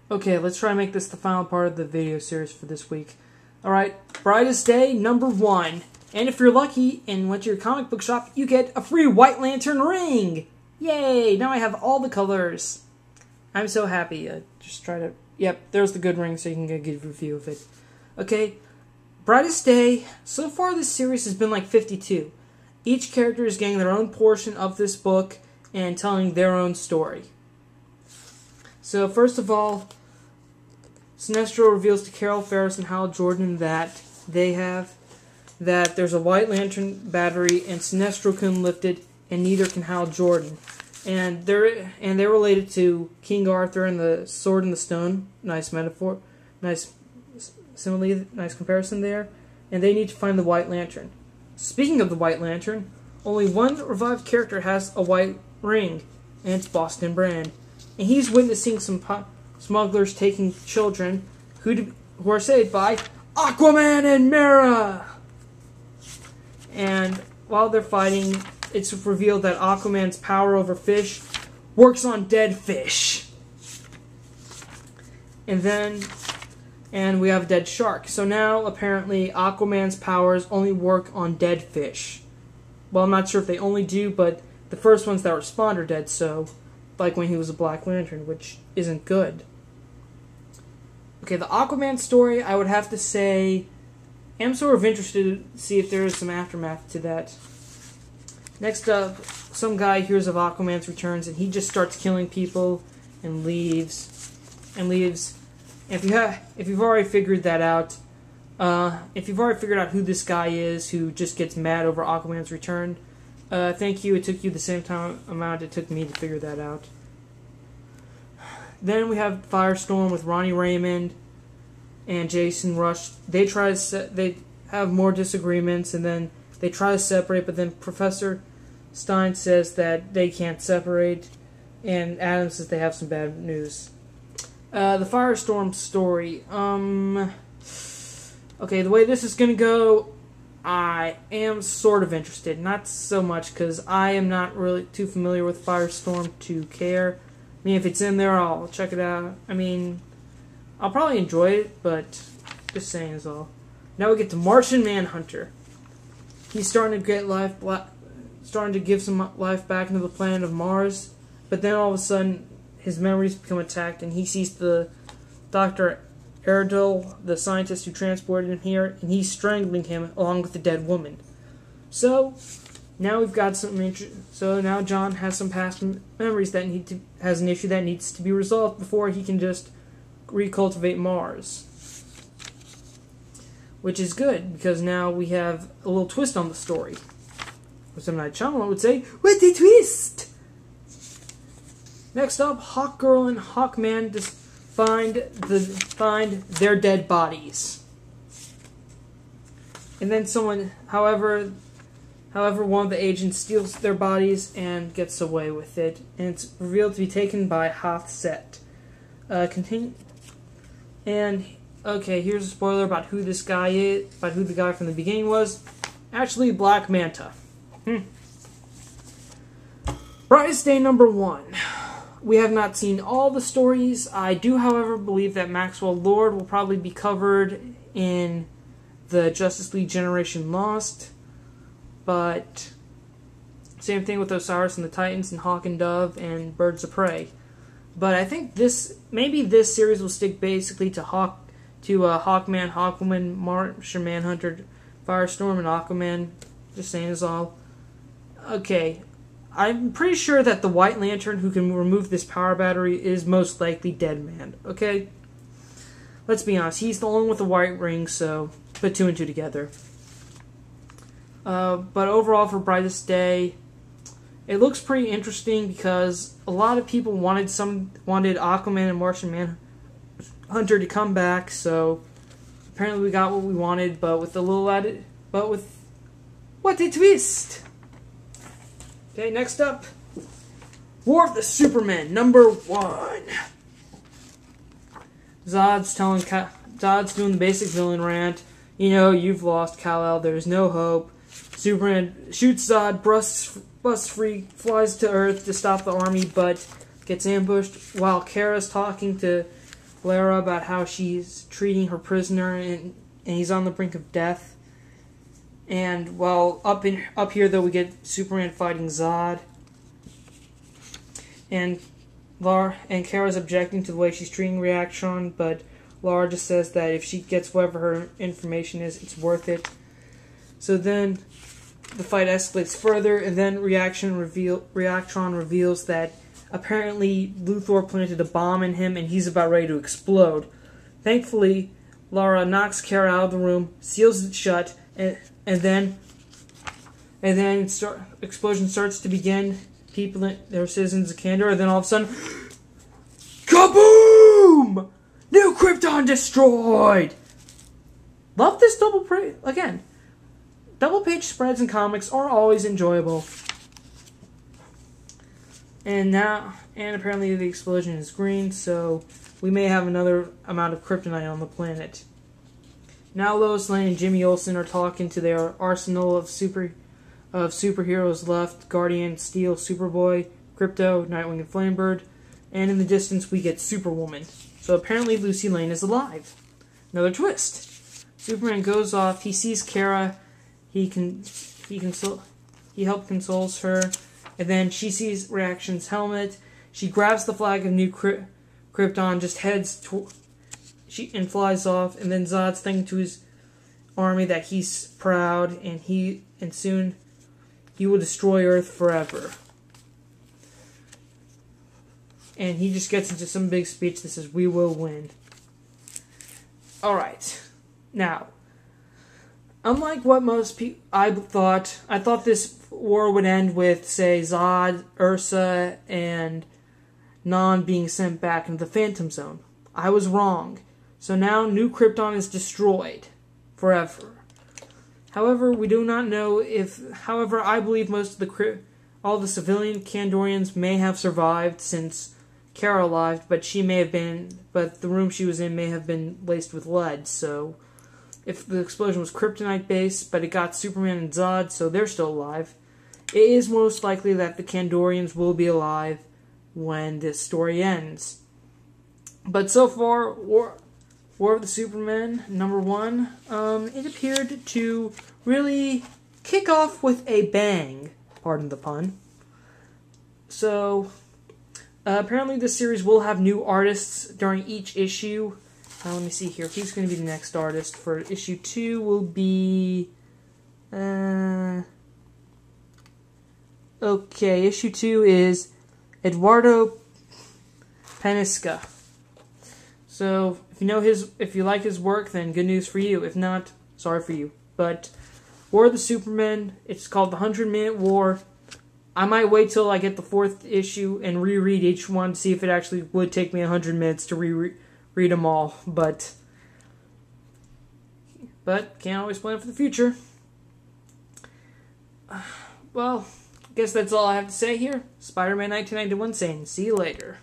Okay, let's try and make this the final part of the video series for this week. Alright, Brightest Day, number 1. And if you're lucky and went to your comic book shop, you get a free White Lantern ring! Yay! Now I have all the colors. I'm so happy. Just try to... Yep, there's the good ring so you can get a good review of it. Okay, Brightest Day. So far this series has been like 52. Each character is getting their own portion of this book and telling their own story. So first of all, Sinestro reveals to Carol Ferris and Hal Jordan that there's a White Lantern battery and Sinestro couldn't lift it, and neither can Hal Jordan. And they're related to King Arthur and the Sword and the Stone. Nice metaphor, nice simile, nice comparison there. And they need to find the White Lantern. Speaking of the White Lantern, only one revived character has a white ring, and it's Boston Brand. And he's witnessing some smugglers taking children who are saved by Aquaman and Mera. And while they're fighting, it's revealed that Aquaman's power over fish works on dead fish. And we have a dead shark. So now, apparently, Aquaman's powers only work on dead fish. Well, I'm not sure if they only do, but the first ones that respond are dead, so... Like when he was a Black Lantern, which isn't good. Okay, the Aquaman story, I would have to say... I'm sort of interested to see if there is some aftermath to that. Next up, some guy hears of Aquaman's returns, and he just starts killing people and leaves. If you've already figured that out, if you've already figured out who this guy is who just gets mad over Aquaman's return, thank you. It took you the same amount it took me to figure that out. Then we have Firestorm with Ronnie Raymond and Jason Rush. They have more disagreements, and then they try to separate, but then Professor Stein says that they can't separate, and Adam says they have some bad news. The Firestorm story. Okay, the way this is gonna go, I am sort of interested. Not so much, because I am not really too familiar with Firestorm to care. I mean, if it's in there, I'll check it out. I mean, I'll probably enjoy it, but just saying is all. Now we get to Martian Manhunter. He's starting to give some life back into the planet of Mars, but then all of a sudden, his memories become attacked, and he sees the Dr. Erdel, the scientist who transported him here, and he's strangling him along with the dead woman. So now we've got some. So now John has some past memories that has an issue that needs to be resolved before he can just recultivate Mars, which is good because now we have a little twist on the story. Or some Night Shyamalan would say, "What a twist!" Next up, Hawkgirl and Hawkman find their dead bodies. And then someone, however, one of the agents steals their bodies and gets away with it. And it's revealed to be taken by Hothset. Continue. And, okay, here's a spoiler about who this guy is, about who the guy from the beginning was. Actually, Black Manta. Brightest Day number 1. We have not seen all the stories. I do, however, believe that Maxwell Lord will probably be covered in the Justice League Generation Lost. But same thing with Osiris and the Titans and Hawk and Dove and Birds of Prey. But I think maybe this series will stick basically to Hawkman, Hawkwoman, Martian Manhunter, Firestorm, and Aquaman. Just saying is all. Okay. I'm pretty sure that the White Lantern who can remove this power battery is most likely Dead Man, okay? Let's be honest, he's the one with the white ring, so put 2 and 2 together. But overall for Brightest Day, it looks pretty interesting because a lot of people wanted Aquaman and Martian Manhunter to come back, so apparently we got what we wanted, but with what a twist! Okay, next up, War of the Supermen, number 1. Zod's doing the basic villain rant. You know, you've lost, Kal-El, there's no hope. Superman shoots Zod, busts free, flies to Earth to stop the army, but gets ambushed while Kara's talking to Lara about how she's treating her prisoner and he's on the brink of death. And while up here though, we get Superman fighting Zod. And Kara's objecting to the way she's treating Reaction, but Lara just says that if she gets whatever her information is, it's worth it. So then the fight escalates further, and then Reaction reveals that apparently Luthor planted a bomb in him and he's about ready to explode. Thankfully, Lara knocks Kara out of the room, seals it shut, and then explosion starts to begin. People, their citizens of Kandor, and then all of a sudden, kaboom! New Krypton destroyed! Love this double page. Again, double page spreads in comics are always enjoyable. And apparently the explosion is green, so we may have another amount of kryptonite on the planet. Now Lois Lane and Jimmy Olsen are talking to their arsenal of superheroes left: Guardian, Steel, Superboy, Crypto, Nightwing, and Flamebird. And in the distance, we get Superwoman. So apparently Lucy Lane is alive. Another twist. Superman goes off. He sees Kara. He helps consoles her. And then she sees Reaction's helmet. She grabs the flag of New Krypton, just heads and flies off. And then Zod's thinking to his army that he's proud and soon he will destroy Earth forever. And he just gets into some big speech that says, "We will win." Alright. Now, unlike what most people... I thought this war would end with, say, Zod, Ursa, and Non being sent back into the Phantom Zone. I was wrong. So now New Krypton is destroyed forever. However, we do not know if... However, I believe all the civilian Kandorians may have survived since Kara arrived, but the room she was in may have been laced with lead, so if the explosion was kryptonite-based, but it got Superman and Zod, so they're still alive, it is most likely that the Kandorians will be alive when this story ends. But so far, War of the Supermen, #1, it appeared to really kick off with a bang, pardon the pun. So, apparently this series will have new artists during each issue. Let me see here. Who's going to be the next artist for issue 2 will be... okay, issue 2 is Eduardo Panisca. So, if you like his work, then good news for you. If not, sorry for you. But War of the Supermen, it's called the 100-Minute War. I might wait till I get the 4th issue and reread each one to see if it actually would take me 100 minutes to read them all. But can't always plan for the future. Well, I guess that's all I have to say here. Spider-Man 1991 saying, see you later.